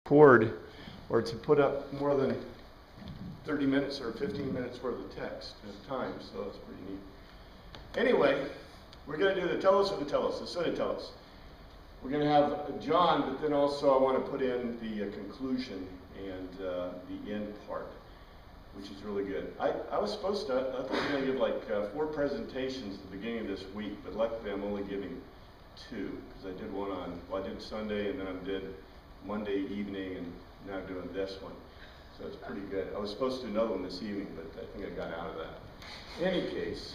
record or to put up more than 30 minutes or 15 minutes worth of text at a time, so it's pretty neat. Anyway, we're going to do the Telos of the Telos, the Son of Telos. We're going to have John, but then also I want to put in the conclusion and the end part, which is really good. I was supposed to, I thought we were going to give like 4 presentations at the beginning of this week, but luckily I'm only giving 2, because I did one on, well, I did Sunday and then I did Monday evening and now I'm doing this one. So it's pretty good. I was supposed to do another one this evening, but I think I got out of that. In any case,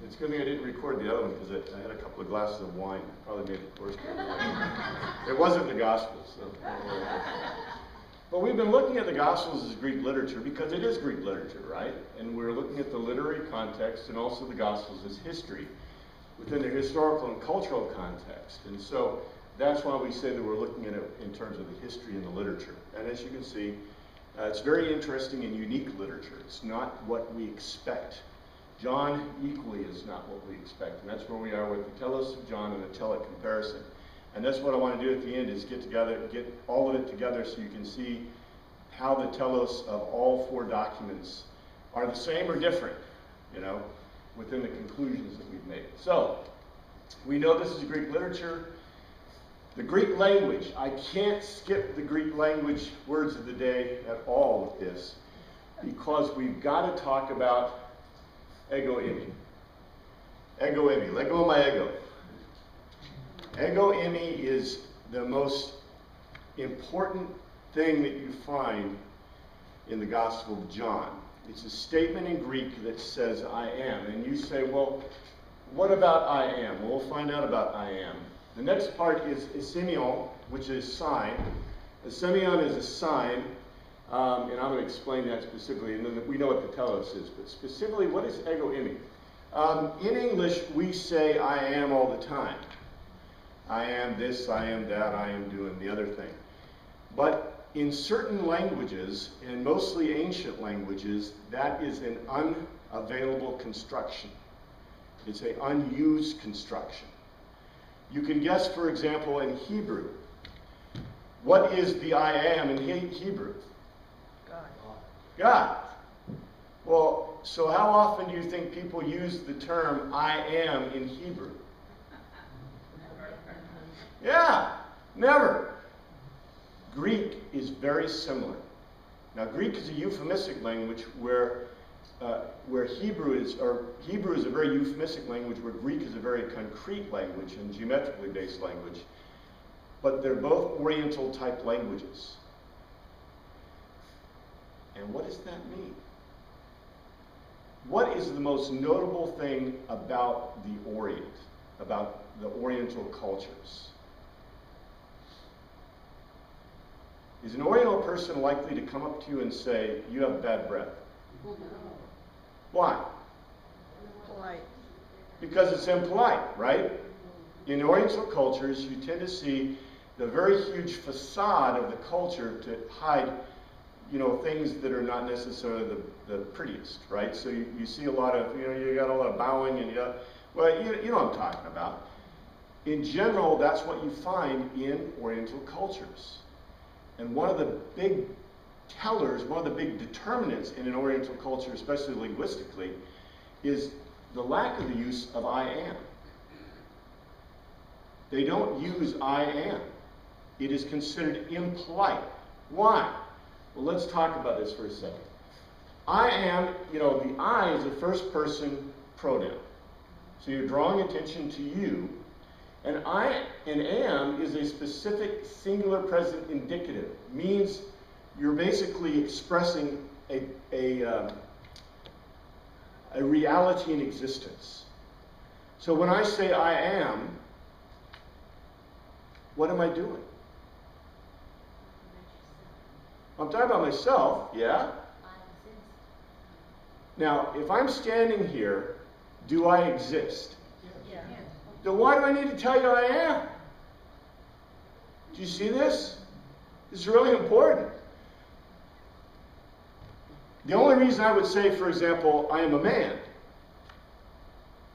it's a good thing I didn't record the other one because I had a couple of glasses of wine. Probably made it worse. It wasn't the Gospels. So. But we've been looking at the Gospels as Greek literature because it is Greek literature, right? And we're looking at the literary context and also the Gospels as history within their historical and cultural context. And so that's why we say that we're looking at it in terms of the history and the literature. And as you can see, it's very interesting and unique literature. It's not what we expect. John equally is not what we expect. And that's where we are with the Telos of John and the Tellic comparison. And that's what I want to do at the end is get all of it together so you can see how the Telos of all 4 documents are the same or different, you know, within the conclusions that we've made. So, we know this is Greek literature. The Greek language, I can't skip the Greek language words of the day at all with this because we've got to talk about ego imi. Ego imi, let go of my ego. Ego imi is the most important thing that you find in the Gospel of John. It's a statement in Greek that says I am. And you say, well, what about I am? Well, we'll find out about I am. The next part is semeion, which is sign. A semeion is a sign, and I'm going to explain that specifically, and then we know what the telos is, but specifically, what is ego imi? In English, we say I am all the time. I am this, I am that, I am doing the other thing. But in certain languages, and mostly ancient languages, that is an unavailable construction. It's an unused construction. You can guess, for example, in Hebrew, what is the I am in Hebrew? God. God. Well, so how often do you think people use the term I am in Hebrew? Yeah, never. Greek is very similar. Now, Greek is a euphemistic language where Hebrew is a very euphemistic language, where Greek is a very concrete language and geometrically based language. But they're both Oriental type languages. And what does that mean? What is the most notable thing about the Orient, about the Oriental cultures? Is an Oriental person likely to come up to you and say, you have bad breath? Why? Polite. Because it's impolite, right? In Oriental cultures, you tend to see the very huge facade of the culture to hide, you know, things that are not necessarily the prettiest, right? So you see a lot of, you know, you got a lot of bowing and you know what I'm talking about. In general, that's what you find in Oriental cultures. And one of the big tellers, one of the big determinants in an Oriental culture, especially linguistically, is the lack of the use of I am. They don't use I am. It is considered impolite. Why? Well, let's talk about this for a second. I am, you know, the I is a first person pronoun. So you're drawing attention to you. And I and am is a specific singular present indicative. Means you're basically expressing a reality in existence. So when I say I am, what am I doing? I'm talking about myself, yeah? Now, if I'm standing here, do I exist? Yeah. Then why do I need to tell you I am? Do you see this? This is really important. The only reason I would say, for example, I am a man,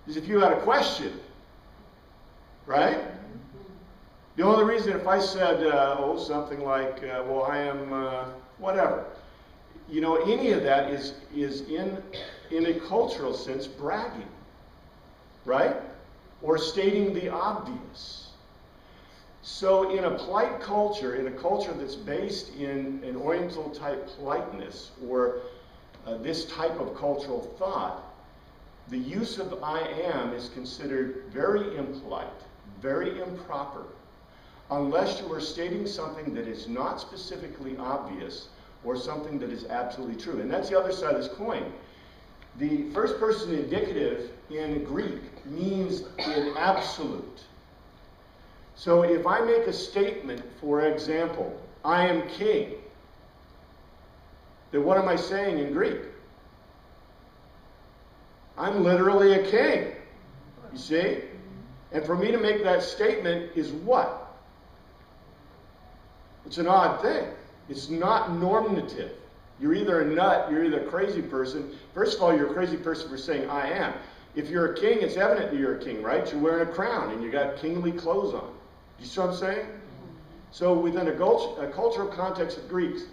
is if you had a question, right? The only reason if I said, something like, well, I am whatever, you know, any of that is in a cultural sense bragging, right? Or stating the obvious. So in a polite culture, in a culture that's based in an Oriental type politeness or this type of cultural thought, the use of I am is considered very impolite, very improper, unless you are stating something that is not specifically obvious or something that is absolutely true. And that's the other side of this coin. The first person indicative in Greek means in absolute. So if I make a statement, for example, I am king, then what am I saying in Greek? I'm literally a king, you see? And for me to make that statement is what? It's an odd thing. It's not normative. You're either a nut, you're either a crazy person. First of all, you're a crazy person for saying I am. If you're a king, it's evident that you're a king, right? You're wearing a crown and you got kingly clothes on. You see what I'm saying? So within a cultural context of Greeks,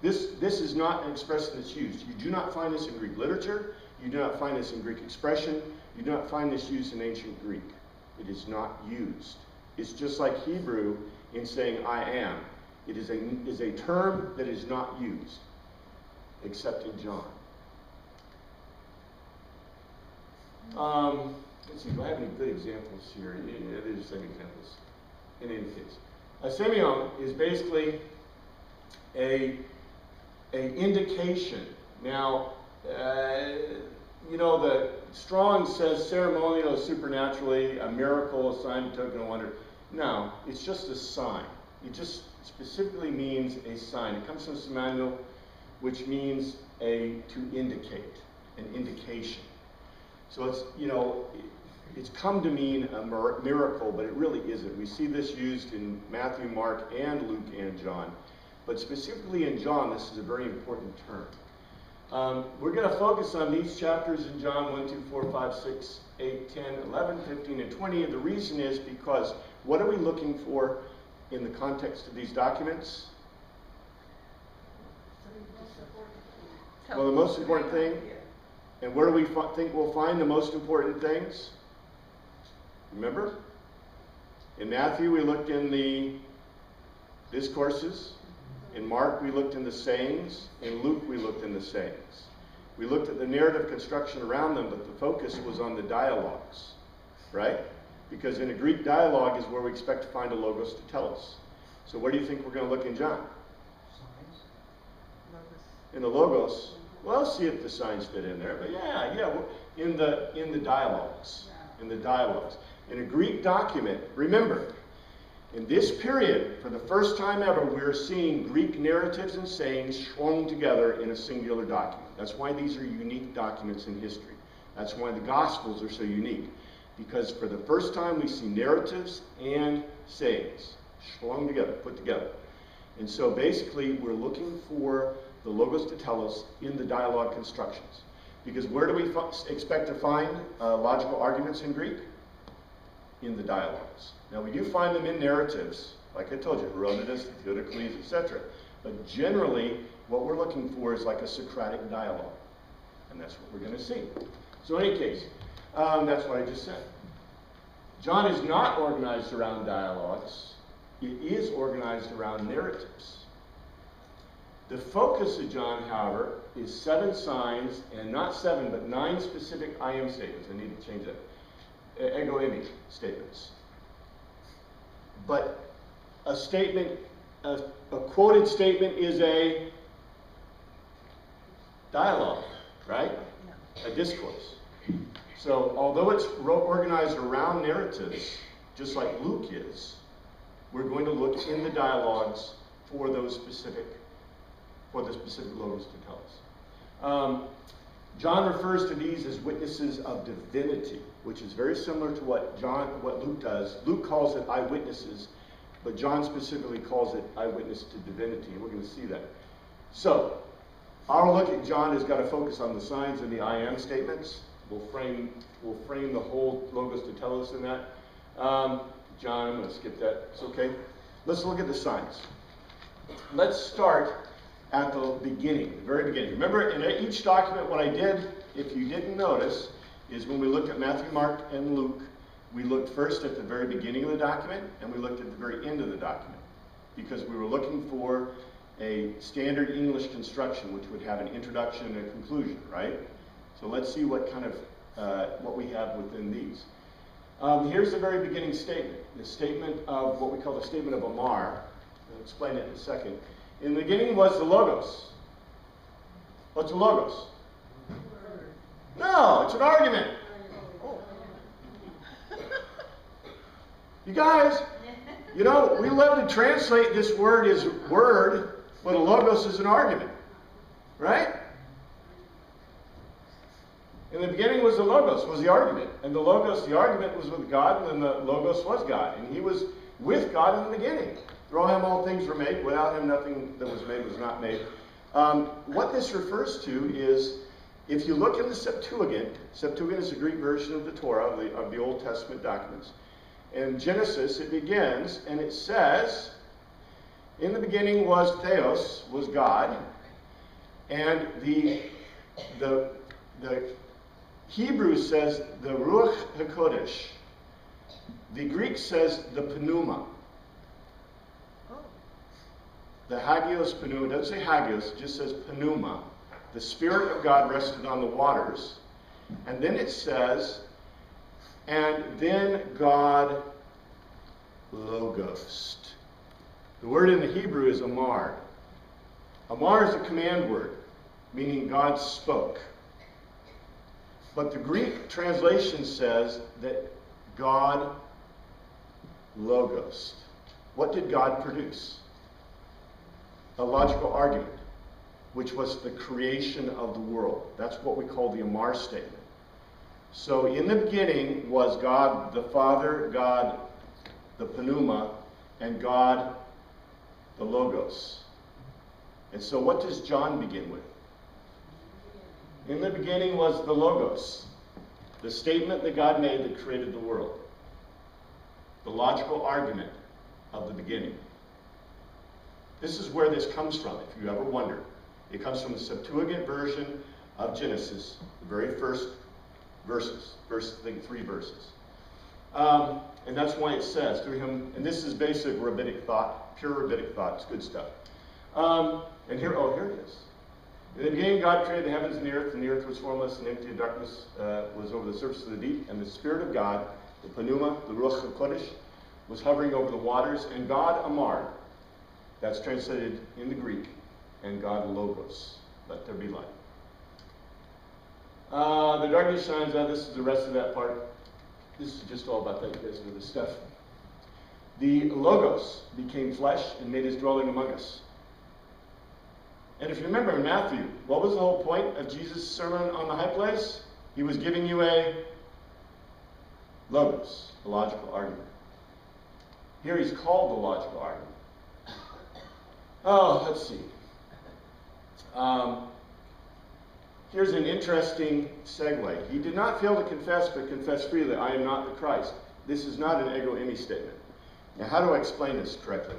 this is not an expression that's used. You do not find this in Greek literature. You do not find this in Greek expression. You do not find this used in ancient Greek. It is not used. It's just like Hebrew in saying I am. It is a term that is not used, except in John. Let's see, do I have any good examples here? Yeah, these are some examples. In any case, a semeion is basically a indication. Now, you know, the Strong says ceremonial, supernaturally, a miracle, a sign, a token of wonder. No, it's just a sign. It just specifically means a sign. It comes from Samanuel, which means to indicate, an indication. So it's, you know, it's come to mean a miracle, but it really isn't. We see this used in Matthew, Mark, and Luke, and John. But specifically in John, this is a very important term. We're going to focus on these chapters in John 1, 2, 4, 5, 6, 8, 10, 11, 15, and 20. And the reason is because what are we looking for in the context of these documents? Well, the most important thing. And where do we think we'll find the most important things? Remember? In Matthew, we looked in the discourses. In Mark, we looked in the sayings. In Luke, we looked in the sayings. We looked at the narrative construction around them, but the focus was on the dialogues, right? Because in a Greek dialogue is where we expect to find a logos to Telos. So where do you think we're going to look in John? Signs. In the logos. Well, see if the signs fit in there. But yeah, in the dialogues. In the dialogues. In a Greek document, remember, in this period, for the first time ever, we're seeing Greek narratives and sayings strung together in a singular document. That's why these are unique documents in history. That's why the Gospels are so unique. Because for the first time, we see narratives and sayings strung together, put together. And so basically, we're looking for the logos to Telos in the dialogue constructions. Because where do we expect to find logical arguments in Greek? In the dialogues. Now, we do find them in narratives, like I told you, Herodotus, Theodocles, etc. But generally, what we're looking for is like a Socratic dialogue. And that's what we're going to see. So in any case, that's what I just said. John is not organized around dialogues. It is organized around narratives. The focus of John, however, is 7 signs, and not 7, but 9 specific I am statements. I need to change that. Ego eimi statements. But a statement, a quoted statement is a dialogue, right? A discourse. So although it's organized around narratives, just like Luke is, we're going to look in the dialogues for those specific, logos to tell us. John refers to these as witnesses of divinity, which is very similar to what Luke does. Luke calls it eyewitnesses, but John specifically calls it eyewitness to divinity, and we're going to see that. So, our look at John has got to focus on the signs and the I am statements. We'll frame the whole logos to tell us in that. John, I'm going to skip that. It's okay. Let's look at the signs. Let's start at the beginning, the very beginning. Remember, in each document, what I did, if you didn't notice, is when we looked at Matthew, Mark, and Luke, we looked first at the very beginning of the document, and we looked at the very end of the document, because we were looking for a standard English construction, which would have an introduction and a conclusion, right? So let's see what kind of, what we have within these. Here's the very beginning statement, the statement of what we call the statement of Amar. I'll explain it in a second. In the beginning was the Logos. What's the Logos? No, it's an argument. You guys, you know, we love to translate this word as word, but a Logos is an argument, right? In the beginning was the Logos, was the argument. And the Logos, the argument was with God, and then the Logos was God. And he was with God in the beginning. Through him all things were made. Without him nothing that was made was not made. What this refers to is, if you look in the Septuagint, Septuagint is the Greek version of the Torah, of the Old Testament documents. In Genesis, it begins, and it says, in the beginning was Theos, was God, and the Hebrew says the Ruach HaKodesh. The Greek says the Pneuma. The Hagios Pneuma, it doesn't say Hagios, it just says Pneuma. The Spirit of God rested on the waters. And then it says, and then God Logosed. The word in the Hebrew is Amar. Amar is a command word, meaning God spoke. But the Greek translation says that God Logosed. What did God produce? A logical argument, which was the creation of the world. That's what we call the Amar statement. So in the beginning was God the Father, God the Pneuma, and God the Logos. And so what does John begin with? In the beginning was the Logos, the statement that God made that created the world. The logical argument of the beginning. This is where this comes from, if you ever wonder. It comes from the Septuagint version of Genesis, the very first verses, I think 3 verses. And that's why it says, through him, and this is basic rabbinic thought, pure rabbinic thought, it's good stuff. And here it is. In the beginning, God created the heavens and the earth was formless and empty, and darkness was over the surface of the deep, and the Spirit of God, the Pneuma, the Ruach HaKodesh, was hovering over the waters, and God Amar, that's translated in the Greek, and God Logos, let there be light. The darkness shines out. This is the rest of that part. This is just all about that. You guys know this stuff. The Logos became flesh and made his dwelling among us. And if you remember in Matthew, what was the whole point of Jesus' sermon on the high place? He was giving you a Logos, a logical argument. Here he's called the logical argument. Oh, let's see. Here's an interesting segue. He did not fail to confess, but confessed freely, I am not the Christ. This is not an ego eimi statement. Now, how do I explain this correctly?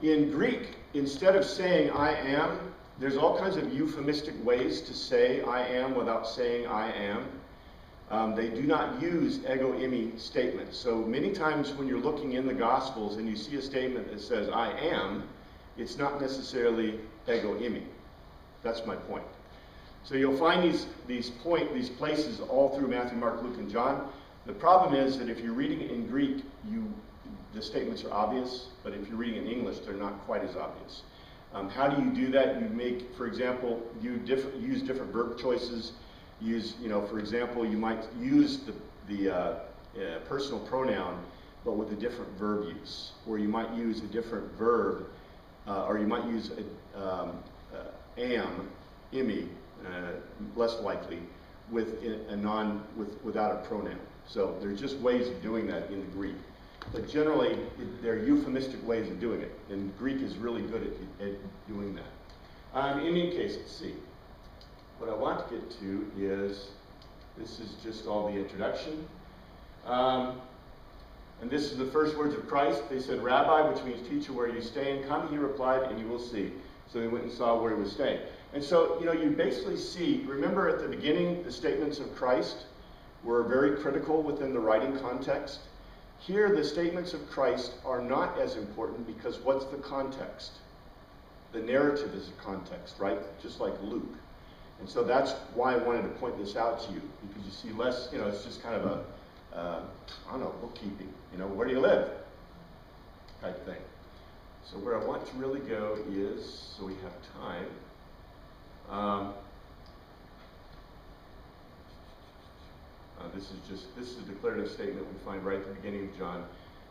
In Greek, instead of saying I am, there's all kinds of euphemistic ways to say I am without saying I am. They do not use ego eimi statements. So many times when you're looking in the Gospels and you see a statement that says I am, it's not necessarily ego eimi. That's my point. So you'll find these places all through Matthew, Mark, Luke, and John. The problem is that if you're reading it in Greek, the statements are obvious, but if you're reading in English, they're not quite as obvious. How do you do that? You make, for example, use different verb choices. For example, you might use the personal pronoun, but with a different verb use, or you might use a different verb, or you might use am, eimi, less likely, with without a pronoun. So there's just ways of doing that in the Greek. But generally, there are euphemistic ways of doing it, and Greek is really good at doing that. In any case, let's see. What I want to get to is, this is just all the introduction. And this is the first words of Christ. They said, Rabbi, which means teacher, where are you staying? Come, he replied, and you will see. So they went and saw where he was staying. And so, you basically see, remember at the beginning, the statements of Christ were very critical within the writing context. Here, the statements of Christ are not as important because what's the context? The narrative is the context, right? Just like Luke. And so that's why I wanted to point this out to you, because you see less, it's just kind of I don't know, bookkeeping, where do you live? Type thing. So where I want to really go is, so we have time. This is a declarative statement we find right at the beginning of John.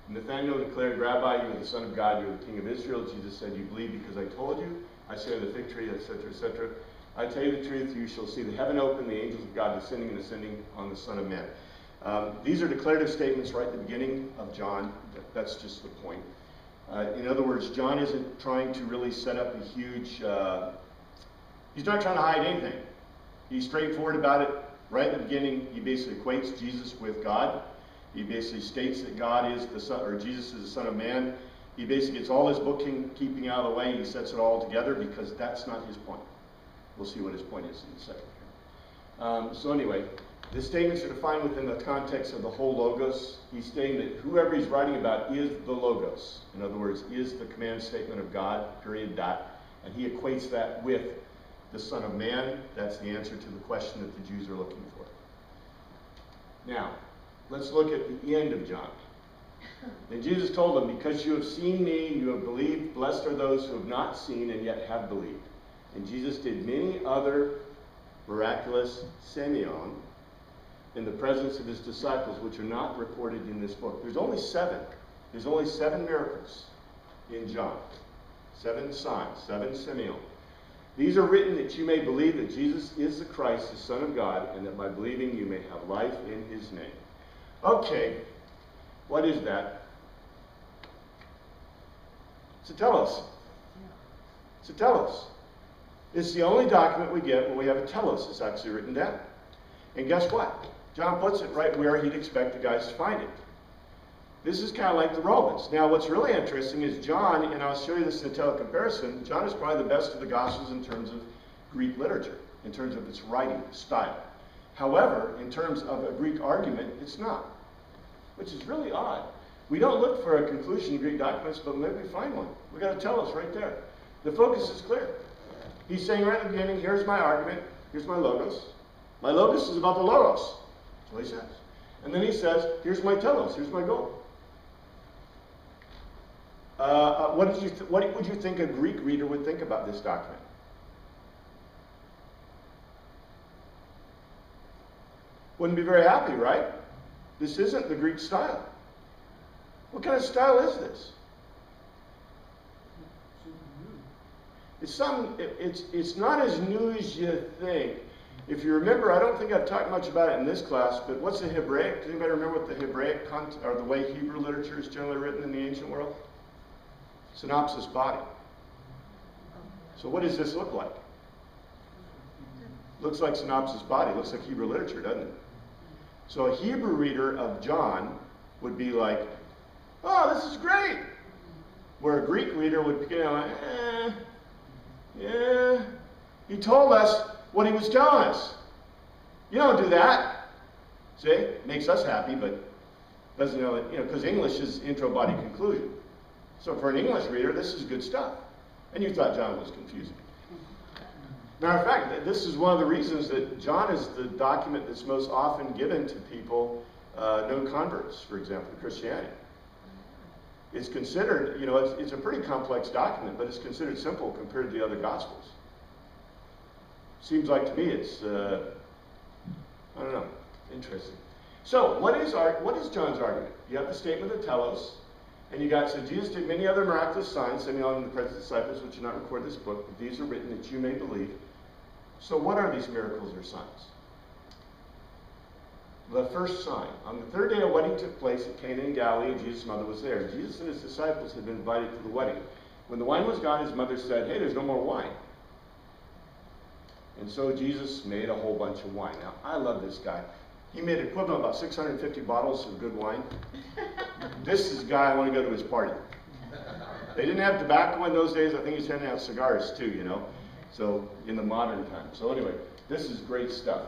Nathanael declared, Rabbi, you are the Son of God, you are the King of Israel. Jesus said, you believe because I told you. I say the fig tree, etc., etc. I tell you the truth, you shall see the heaven open, the angels of God descending and ascending on the Son of Man. These are declarative statements right at the beginning of John. That's just the point. In other words, John isn't trying to really set up a huge... he's not trying to hide anything. He's straightforward about it. Right at the beginning, he basically equates Jesus with God. He basically states that God is the Son, or Jesus is the Son of Man. He basically gets all his bookkeeping out of the way, and he sets it all together because that's not his point. We'll see what his point is in a second. So anyway, the statements are defined within the context of the whole Logos. He's stating that whoever he's writing about is the Logos. In other words, is the command statement of God, period, dot. And he equates that with the Son of Man. That's the answer to the question that the Jews are looking for. Now, let's look at the end of John. And Jesus told them, because you have seen me, you have believed. Blessed are those who have not seen and yet have believed. And Jesus did many other miraculous semeion in the presence of his disciples, which are not recorded in this book. There's only 7. There's only 7 miracles in John. 7 signs, 7 semeion. These are written that you may believe that Jesus is the Christ, the Son of God, and that by believing you may have life in his name. Okay, what is that? It's a telos. It's a telos. It's the only document we get where we have a telos that's actually written down. And guess what? John puts it right where he'd expect the guys to find it. This is kind of like the Romans. Now, what's really interesting is John, and I'll show you this in the Tellic comparison, John is probably the best of the Gospels in terms of Greek literature, in terms of its writing style. However, in terms of a Greek argument, it's not, which is really odd. We don't look for a conclusion in Greek documents, but maybe we find one. We've got to tell us right there. The focus is clear. He's saying right at the beginning, here's my argument, here's my logos. My logos is about the logos. That's what he says. And then he says, here's my telos, here's my goal. What would you think a Greek reader would think about this document? Wouldn't be very happy, right? This isn't the Greek style. What kind of style is this? It's not as new as you think. If you remember, I don't think I've talked much about it in this class, but what's the Hebraic? Does anybody remember what the Hebraic or the way Hebrew literature is generally written in the ancient world? Synopsis body. So what does this look like? Looks like synopsis body. Looks like Hebrew literature, doesn't it? So a Hebrew reader of John would be like, oh, this is great. Where a Greek reader would be like, yeah, he told us what he was telling us. You don't do that. See? Makes us happy, but doesn't know it, because English is intro, body, conclusion. So for an English reader, this is good stuff. And you thought John was confusing. Matter of fact, this is one of the reasons that John is the document that's most often given to people, no converts, for example, to Christianity. It's considered, it's a pretty complex document, but it's considered simple compared to the other Gospels. Seems like to me it's, I don't know, interesting. So what is John's argument? You have the statement of Telos, and you got, so Jesus did many other miraculous signs, sending on the presence of disciples, which are not recorded in this book, but these are written that you may believe. So what are these miracles or signs? The first sign. On the third day, a wedding took place at Cana in Galilee, and Jesus' mother was there. Jesus and his disciples had been invited to the wedding. When the wine was gone, his mother said, hey, there's no more wine. And so Jesus made a whole bunch of wine. Now, I love this guy. He made equivalent of about 650 bottles of good wine. This is the guy I want to go to his party. They didn't have tobacco in those days. I think he's handing out cigars too, you know. So in the modern time. So anyway, this is great stuff.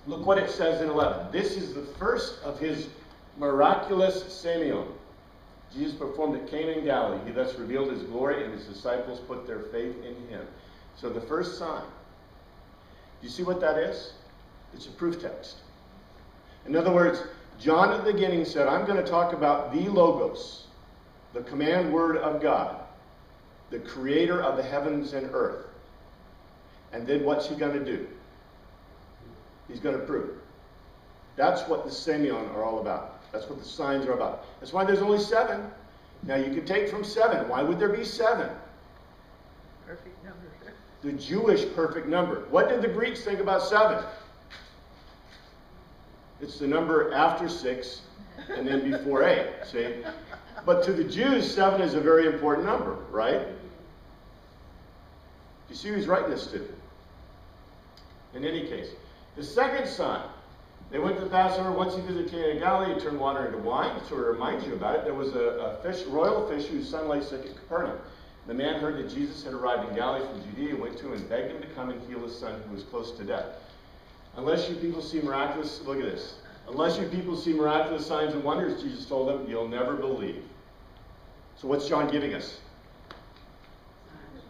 Look what it says in 11. This is the first of his miraculous semeion. Jesus performed at Cana in Galilee. He thus revealed his glory, and his disciples put their faith in him. So the first sign. Do you see what that is? It's a proof text. In other words, John at the beginning said, I'm going to talk about the Logos, the command word of God, the creator of the heavens and earth. And then what's he going to do? He's going to prove. That's what the semeion are all about. That's what the signs are about. That's why there's only 7. Now you can take from 7. Why would there be 7? Perfect number. The Jewish perfect number. What did the Greeks think about 7? It's the number after 6 and then before 8. See? But to the Jews, 7 is a very important number, right? You see who he's writing this to? In any case, the second sign. They went to the Passover. Once he visited Cana in Galilee, he turned water into wine. So to remind you about it, there was a royal fish whose son lay sick at Capernaum. The man heard that Jesus had arrived in Galilee from Judea, went to him and begged him to come and heal his son who was close to death. Unless you people see miraculous, look at this. Unless you people see miraculous signs and wonders, Jesus told them, you'll never believe. So what's John giving us?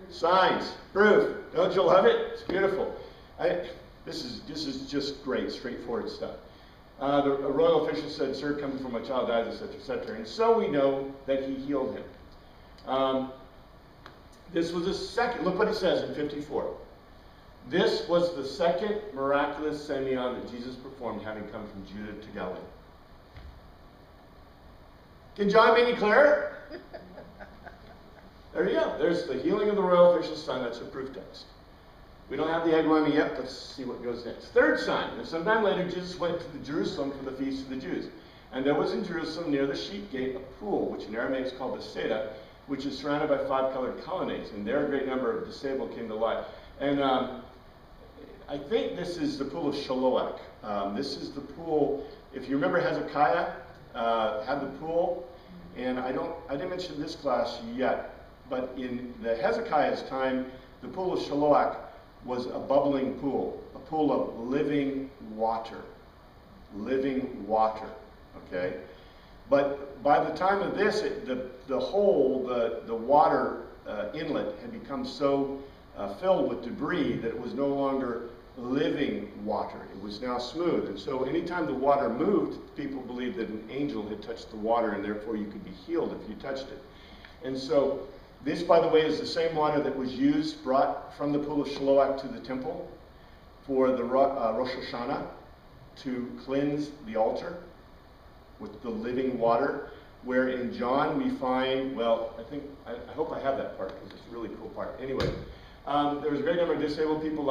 Signs, proof. Don't you love it? It's beautiful. This is just great, straightforward stuff. The royal official said, sir, come before my child dies, etc., etc. And so we know that he healed him. This was the second, look what it says in 54. This was the second miraculous semeion that Jesus performed, having come from Judah to Galilee. Can John make it clearer? There you go. There's the healing of the royal official's son. That's a proof text. We don't have the egg whammy yet. Let's see what goes next. Third sign. And sometime later, Jesus went to Jerusalem for the feast of the Jews. And there was in Jerusalem near the sheep gate a pool, which in Aramaic is called Bethesda, which is surrounded by 5 colored colonnades. And there a great number of disabled came to life. And I think this is the pool of Shiloach. This is the pool, if you remember Hezekiah had the pool. And I didn't mention this class yet, but in the Hezekiah's time, the pool of Shiloach was a bubbling pool, a pool of living water, okay? But by the time of this, the hole, the water inlet had become so filled with debris that it was no longer living water. It was now smooth. And so anytime the water moved, people believed that an angel had touched the water and therefore you could be healed if you touched it. And so this, by the way, is the same water that was used, brought from the pool of Shiloach to the temple for the Rosh Hashanah to cleanse the altar with the living water, where in John we find, well, I hope I have that part because it's a really cool part. Anyway, there was a great number of disabled people,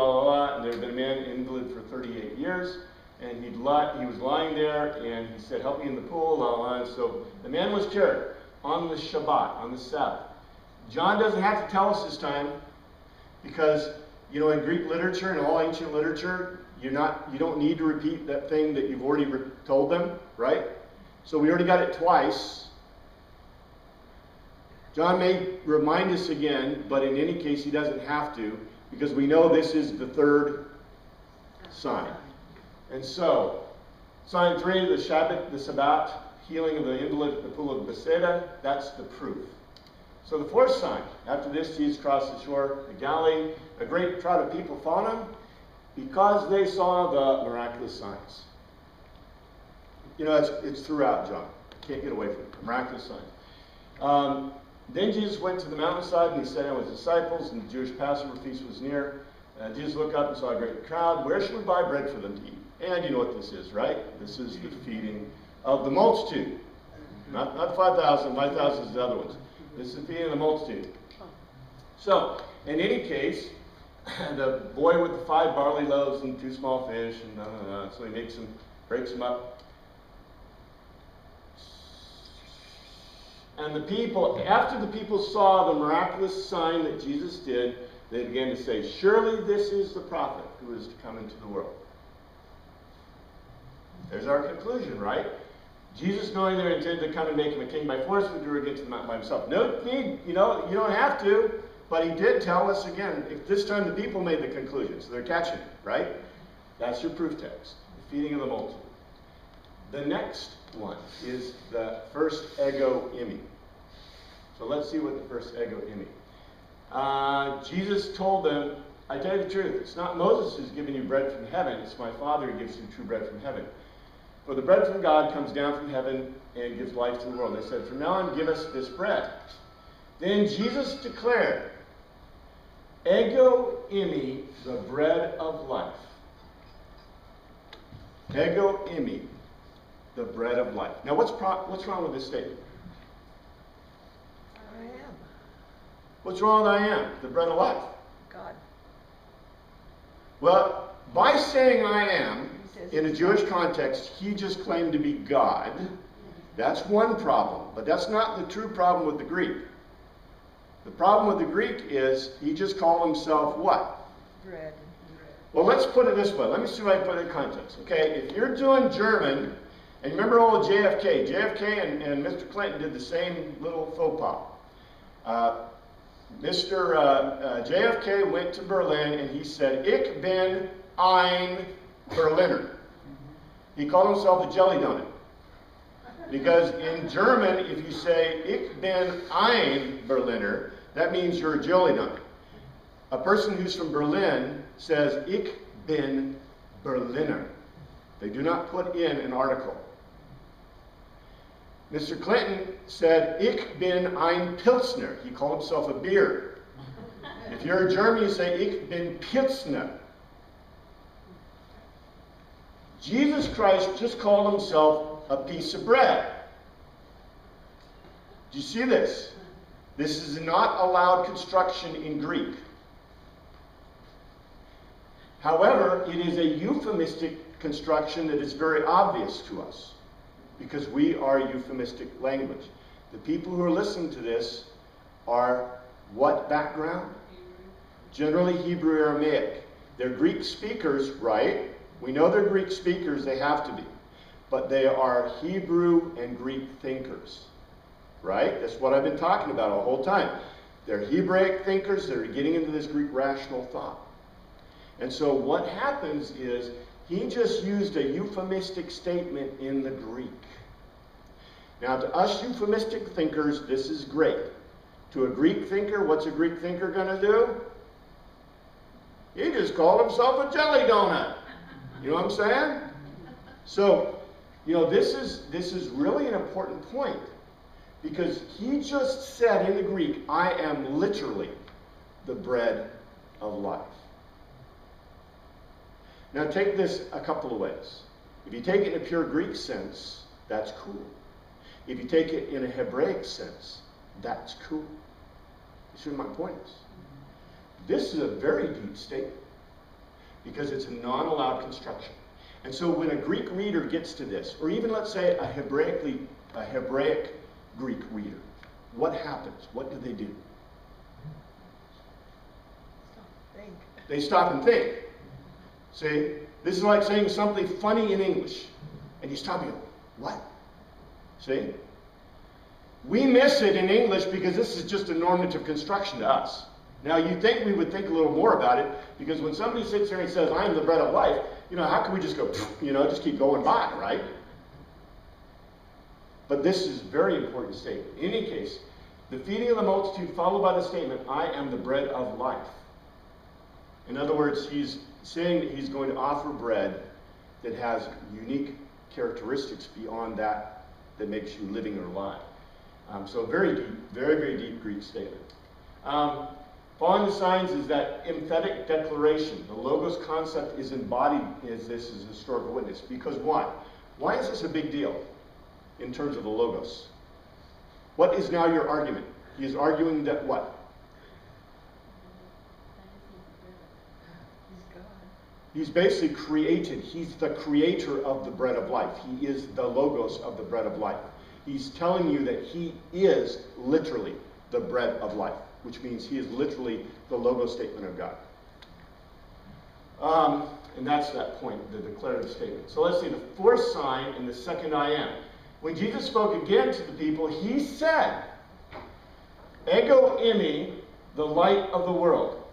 and there had been a man invalid for 38 years, and he was lying there, and he said, help me in the pool, and so the man was cured on the Shabbat, on the Sabbath. John doesn't have to tell us this time, because, you know, in Greek literature and all ancient literature, you don't need to repeat that thing that you've already told them, right? So we already got it twice. John may remind us again, but in any case, he doesn't have to, because we know this is the third sign. And so, sign 3, the Sabbat, healing of the invalid at the pool of Bethesda, that's the proof. So the fourth sign, after this, Jesus crossed the shore of Galilee. A great crowd of people followed him because they saw the miraculous signs. You know, it's throughout John. Can't get away from it. Miraculous signs. Then Jesus went to the mountainside and he sat down with his disciples, and the Jewish Passover feast was near. Jesus looked up and saw a great crowd. Where should we buy bread for them to eat? And you know what this is, right? This is the feeding of the multitude. Not 5,000. 5,000 is the other ones. This is the feeding of the multitude. So, in any case, the boy with the 5 barley loaves and 2 small fish, and so he breaks them up. And the people, after the people saw the miraculous sign that Jesus did, they began to say, surely this is the prophet who is to come into the world. There's our conclusion, right? Jesus, knowing they intended to come and make him a king by force, withdrew against the mountain by himself. No need, you don't have to, but he did tell us again. If this time the people made the conclusion, so they're catching it, right? That's your proof text, the feeding of the multitude. The next one is the first ego eimi. So let's see what the first ego eimi. Jesus told them, I tell you the truth, it's not Moses who's giving you bread from heaven, it's my Father who gives you true bread from heaven. For the bread from God comes down from heaven and gives life to the world. They said, from now on, give us this bread. Then Jesus declared, ego eimi, the bread of life. Ego eimi, the bread of life. Now, what's wrong with this statement? I am What's wrong with I am, the bread of life? God. Well, by saying I am, He says in a Jewish context, he just claimed to be God. That's one problem, but that's not the true problem with the Greek. The problem with the Greek is he just called himself what? Bread. Well, let's put it this way. Let me see if I can put it in context. Okay, if you're doing German, and remember old JFK. JFK and Mr. Clinton did the same little faux pas. Mr. JFK went to Berlin and he said, Ich bin ein Berliner. He called himself a jelly donut. Because in German, if you say, Ich bin ein Berliner, that means you're a jelly donut. A person who's from Berlin says, Ich bin Berliner. They do not put in an article. Mr. Clinton said, Ich bin ein Pilsner. He called himself a beer. If you're in Germany, you say, Ich bin Pilsner. Jesus Christ just called himself a piece of bread. Do you see this? This is not allowed construction in Greek. However, it is a euphemistic construction that is very obvious to us because we are euphemistic language. The people who are listening to this are what background? Generally Hebrew Aramaic. They're Greek speakers, right? We know they're Greek speakers, they have to be. But they are Hebrew and Greek thinkers, right? That's what I've been talking about all the whole time. They're Hebraic thinkers that are getting into this Greek rational thought. And so what happens is he just used a euphemistic statement in the Greek. Now to us euphemistic thinkers, this is great. To a Greek thinker, what's a Greek thinker going to do? He just called himself a jelly donut. You know what I'm saying? So, this is really an important point because he just said in the Greek, I am literally the bread of life. Now take this a couple of ways. If you take it in a pure Greek sense, that's cool. If you take it in a Hebraic sense, that's cool. You see what my point is? This is a very deep statement because it's a non-allowed construction. And so when a Greek reader gets to this, or even let's say a Hebraic Greek reader, what happens? What do they do? Think. They stop and think. See, this is like saying something funny in English, and you stop and go, what? See? We miss it in English because this is just a normative construction to us. Now, you'd think we would think a little more about it, because when somebody sits there and says, I am the bread of life, how can we just go, just keep going by, right? But this is a very important statement. In any case, the feeding of the multitude followed by the statement, I am the bread of life. In other words, he's saying that he's going to offer bread that has unique characteristics beyond that makes you living or alive. So very deep, very, very deep Greek statement. Following the signs is that emphatic declaration. The Logos concept is embodied as this as historical witness. Because why? Why is this a big deal in terms of the Logos? What is now your argument? He is arguing that what? He's God. He's basically created. He's the creator of the bread of life. He is the Logos of the bread of life. He's telling you that he is literally the bread of life, which means he is literally the Logos statement of God. And that's that point, the declarative statement. So let's see, the fourth sign in the second I am. When Jesus spoke again to the people, he said, Ego eimi, the light of the world.